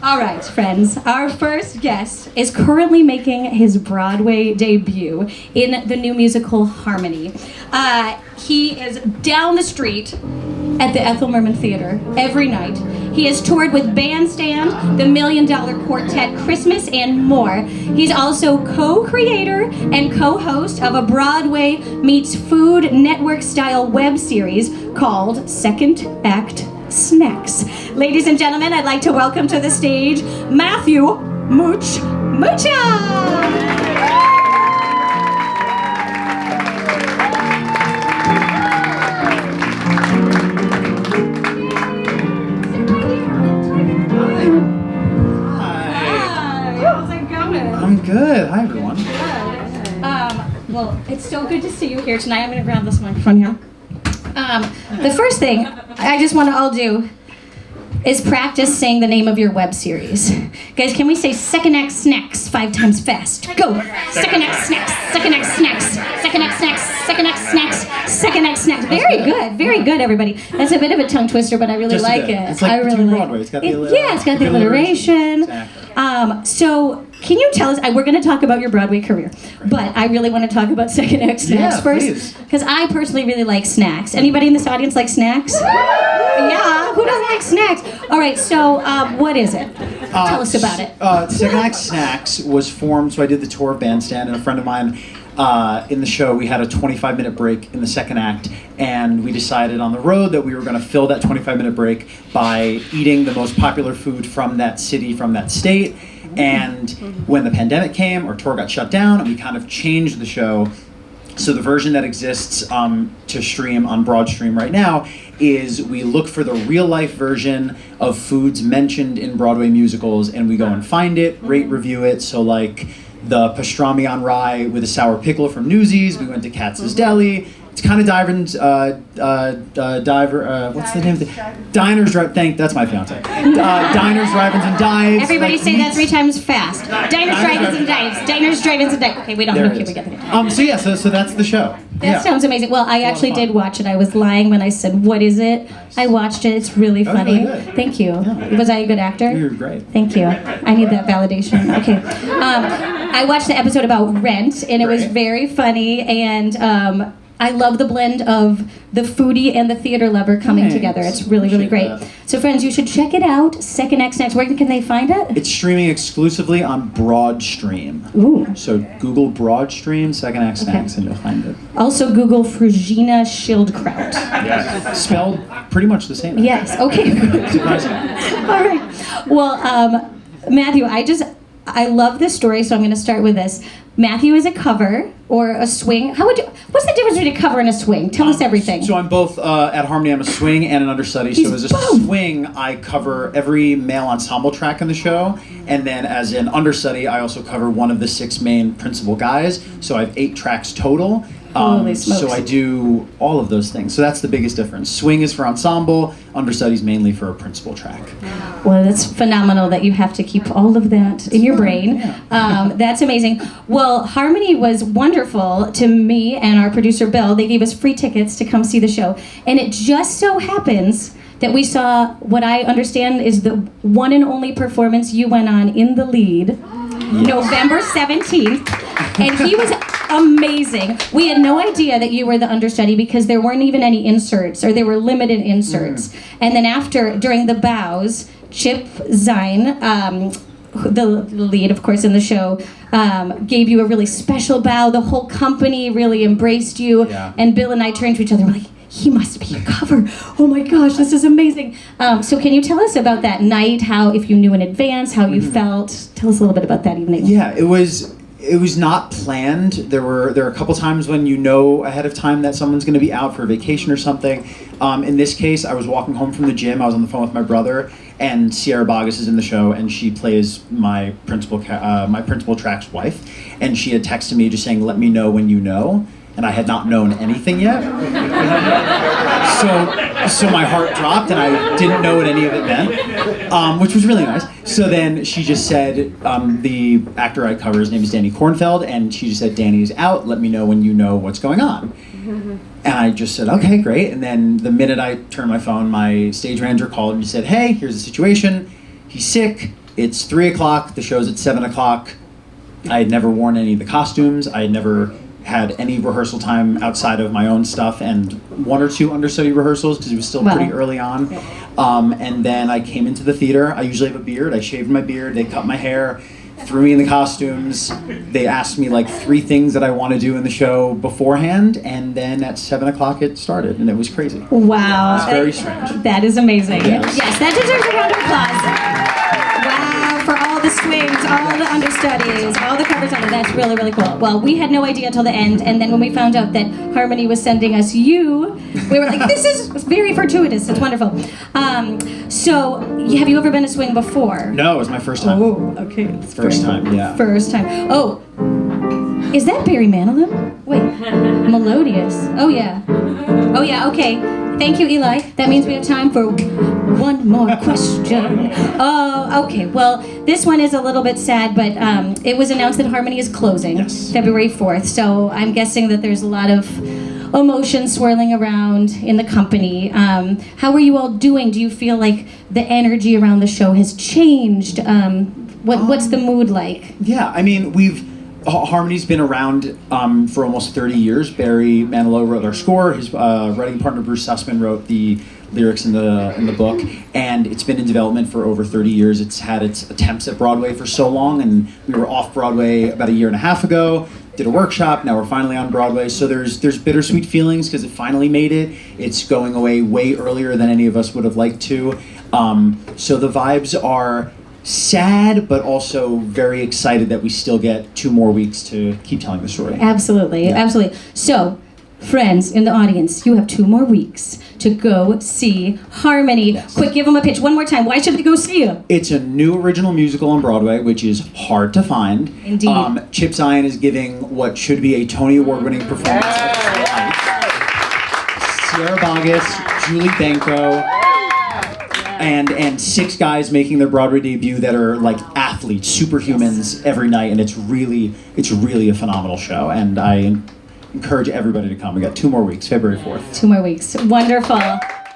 All right, friends. Our first guest is currently making his Broadway debut in the new musical Harmony. He is down the street at the Ethel Merman Theater every night. He has toured with Bandstand, the $1 Million Quartet, Christmas, and more. He's also co-creator and co-host of a Broadway meets Food Network-style web series called Second Act Snacks. Ladies and gentlemen, I'd like to welcome to the stage Matthew Mucha. I'm good. Hi, everyone. Good. Well, it's so good to see you here tonight. I'm going to grab this microphone here. The first thing I just want to all do is practice saying the name of your web series. Guys, can we say Second Act Snacks 5 times fast? Go! Second Act Snacks, Second Act Snacks, Second Act Snacks, Second Act Snacks, Second Act Snacks. Very good, everybody. That's a bit of a tongue twister, but I really like it. It's like I really like Broadway. It's got the it's got the alliteration. Exactly. So, can you tell us, we're going to talk about your Broadway career, but I really want to talk about Second Act Snacks first, because I personally really like snacks. Anybody in this audience like snacks? Yeah, who doesn't like snacks? All right, so what is it? Tell us about it. Second Act Snacks was formed, so I did the tour of Bandstand, and a friend of mine in the show, we had a 25-minute break in the second act, and we decided on the road that we were going to fill that 25-minute break by eating the most popular food from that city, from that state. And when the pandemic came, our tour got shut down, and we kind of changed the show. So the version that exists to stream on Broadstream right now is we look for the real-life version of foods mentioned in Broadway musicals, and we go and find it, rate, review it. So like the pastrami on rye with a sour pickle from Newsies. We went to Katz's Deli. It's kind of what's the name of the Diners, that's my fiance. Diners, Drive-ins, and Dives. Everybody say that 3 times fast. Diners, Drive-ins, and Dives. Diners, Drive-ins, and Dives. Okay, we don't know. Okay, we get it. So that's the show. That sounds amazing. Well, I actually did watch it. I was lying when I said, what is it? Nice. I watched it. It's really funny. Really good. Thank you. Yeah. Was I a good actor? You were great. Thank you. I need that validation. Okay. I watched the episode about Rent, and it was very funny, and I love the blend of the foodie and the theater lover coming together. It's really, really great. So friends, you should check it out. Second Act Snacks. Where can they find it? It's streaming exclusively on Broadstream. Ooh. So Google Broadstream, Second Act Snacks, and you'll find it. Also Google Frugina Schildkraut. Yes. Spelled pretty much the same. Yes. Okay. Surprising. All right. Well, Matthew, I love this story, so I'm going to start with this. Matthew is a cover or a swing. What's the difference between a cover and a swing? Tell us everything. So I'm both, at Harmony, I'm a swing and an understudy. So as a swing, I cover every male ensemble track in the show. And then as an understudy, I also cover one of the 6 main principal guys. So I have 8 tracks total. Holy smokes. So I do all of those things. So that's the biggest difference. Swing is for ensemble, understudy's mainly for a principal track. Well, that's phenomenal that you have to keep all of that in your brain. Yeah. That's amazing. Well, Harmony was wonderful to me and our producer Bill. They gave us free tickets to come see the show. And it just so happens that we saw what I understand is the one and only performance you went on in the lead, November 17th. And he was amazing. We had no idea that you were the understudy because there weren't even any inserts, or there were limited inserts. And then during the bows, Chip Zine, the lead, of course, in the show, gave you a really special bow. The whole company really embraced you. Yeah. And Bill and I turned to each other, we're like, he must be a cover. Oh my gosh, this is amazing. So can you tell us about that night, if you knew in advance, how you felt? Tell us a little bit about that evening. Yeah, it was not planned. There are a couple times when you know ahead of time that someone's going to be out for a vacation or something. In this case, I was walking home from the gym. I was on the phone with my brother, and Sierra Boggess is in the show, and she plays my principal track's wife. And she had texted me just saying, "Let me know when you know." And I had not known anything yet. So my heart dropped, and I didn't know what any of it meant, which was really nice. So then she just said, the actor I cover, his name is Danny Kornfeld, and she just said, "Danny's out, let me know when you know what's going on." And I just said, okay, great. And then the minute I turned my phone, my stage manager called and said, "Hey, here's the situation. He's sick. it's 3 o'clock. The show's at 7 o'clock. I had never worn any of the costumes. I had never had any rehearsal time outside of my own stuff, and 1 or 2 understudy rehearsals because it was still pretty early on. And then I came into the theater. I usually have a beard. I shaved my beard. They cut my hair, threw me in the costumes. They asked me like 3 things that I want to do in the show beforehand, and then at 7 o'clock it started, and it was crazy. Wow. It's very strange. That is amazing. Yes. Yes, that deserves a round of applause. Wow, for all the swings, all the understudies, all the covers on it. That's really, really cool. Well, we had no idea until the end, and then when we found out that Harmony was sending us you, we were like, this is very fortuitous. It's wonderful. So, have you ever been a swing before? No, it was my first time. Oh, okay. First time, yeah. First time. Oh, is that Barry Manilow? Wait, Melodious. Oh, yeah. Oh, yeah, okay. Thank you, Eli. That means we have time for one more question. Oh, okay. Well, this one is a little bit sad, but it was announced that Harmony is closing February 4th. So I'm guessing that there's a lot of emotion swirling around in the company. How are you all doing? Do you feel like the energy around the show has changed? What's the mood like? Yeah, I mean, Harmony's been around for almost 30 years. Barry Manilow wrote our score. His writing partner Bruce Sussman wrote the lyrics in the book, and it's been in development for over 30 years. It's had its attempts at Broadway for so long, and we were off Broadway about a year and a half ago. Did a workshop. Now we're finally on Broadway. So there's bittersweet feelings because it finally made it. It's going away way earlier than any of us would have liked to. So the vibes are sad, but also very excited that we still get 2 more weeks to keep telling the story. Absolutely, absolutely. So, friends in the audience, you have 2 more weeks to go see Harmony. Yes. Quick, give them a pitch one more time. Why should they go see you? It's a new original musical on Broadway, which is hard to find. Indeed. Chip Zien is giving what should be a Tony Award-winning performance. Sierra Boggess, Julie Benko, and 6 guys making their Broadway debut that are like athletes, superhumans every night, and it's really a phenomenal show, and I encourage everybody to come. We got 2 more weeks, February 4th. 2 more weeks. Wonderful.